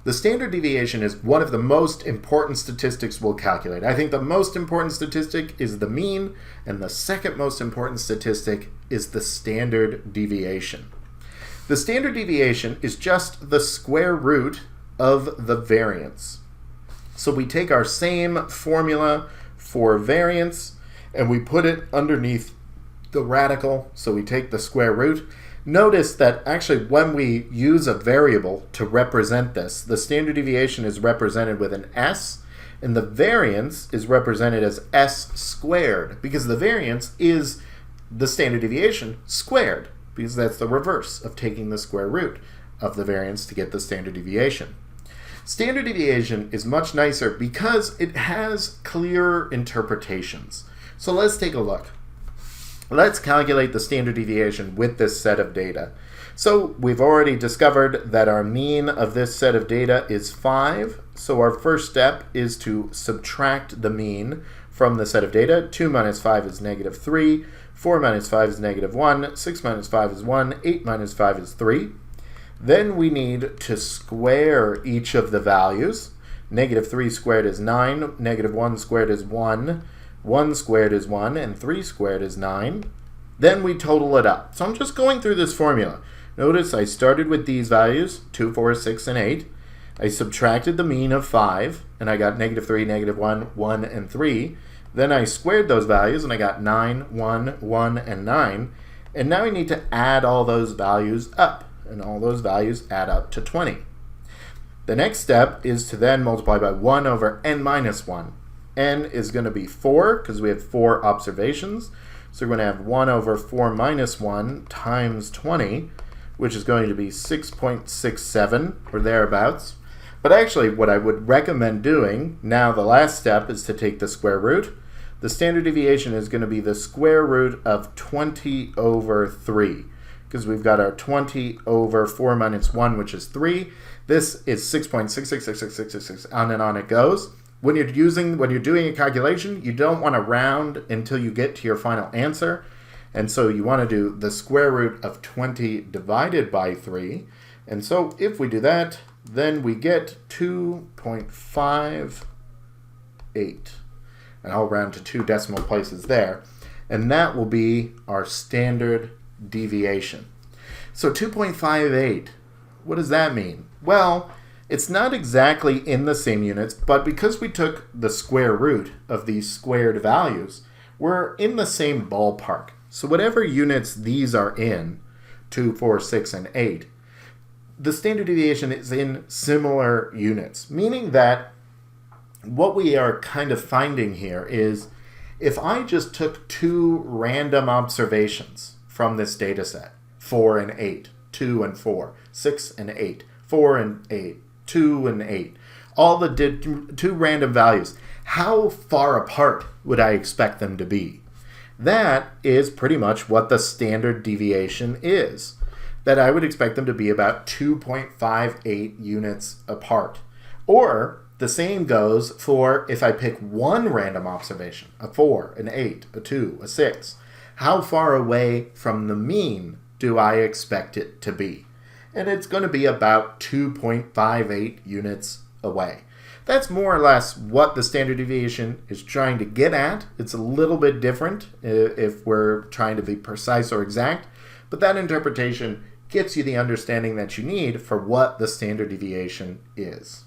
The standard deviation is one of the most important statistics we'll calculate. I think the most important statistic is the mean, and the second most important statistic is the standard deviation. The standard deviation is just the square root of the variance. So we take our same formula for variance and we put it underneath the radical, so we take the square root. Notice that actually when we use a variable to represent this, the standard deviation is represented with an s, and the variance is represented as s squared, because the variance is the standard deviation squared, because that's the reverse of taking the square root of the variance to get the standard deviation. Standard deviation is much nicer because it has clearer interpretations. So let's take a look. Let's calculate the standard deviation with this set of data. So we've already discovered that our mean of this set of data is 5. So our first step is to subtract the mean from the set of data. 2 minus 5 is negative 3. 4 minus 5 is negative 1. 6 minus 5 is 1. 8 minus 5 is 3. Then we need to square each of the values. Negative 3 squared is 9. Negative 1 squared is 1. 1 squared is 1, and 3 squared is 9. Then we total it up. So I'm just going through this formula. Notice I started with these values, 2, 4, 6, and 8. I subtracted the mean of 5, and I got negative 3, negative 1, 1, and 3. Then I squared those values, and I got 9, 1, 1, and 9. And now I need to add all those values up, and all those values add up to 20. The next step is to then multiply by 1 over n minus 1. N is going to be 4 because we have 4 observations. So we're going to have 1 over 4 minus 1 times 20, which is going to be 6.67 or thereabouts. But actually what I would recommend doing, now the last step is to take the square root. The standard deviation is going to be the square root of 20 over 3 because we've got our 20 over 4 minus 1, which is 3. This is 6.666666, on and on it goes. When you're doing a calculation, you don't want to round until you get to your final answer. And so you want to do the square root of 20 divided by 3. And so if we do that, then we get 2.58. And I'll round to 2 decimal places there. And that will be our standard deviation. So 2.58, what does that mean? Well, it's not exactly in the same units, but because we took the square root of these squared values, we're in the same ballpark. So whatever units these are in, 2, 4, 6, and 8, the standard deviation is in similar units, meaning that what we are kind of finding here is if I just took 2 random observations from this data set, 4 and 8, 2 and 4, 6 and 8, 4 and 8, 2 and 8, all the 2 random values, how far apart would I expect them to be? That is pretty much what the standard deviation is, that I would expect them to be about 2.58 units apart. Or the same goes for if I pick one random observation, a 4, an 8, a 2, a 6. How far away from the mean do I expect it to be? And it's going to be about 2.58 units away. That's more or less what the standard deviation is trying to get at. It's a little bit different if we're trying to be precise or exact, but that interpretation gets you the understanding that you need for what the standard deviation is.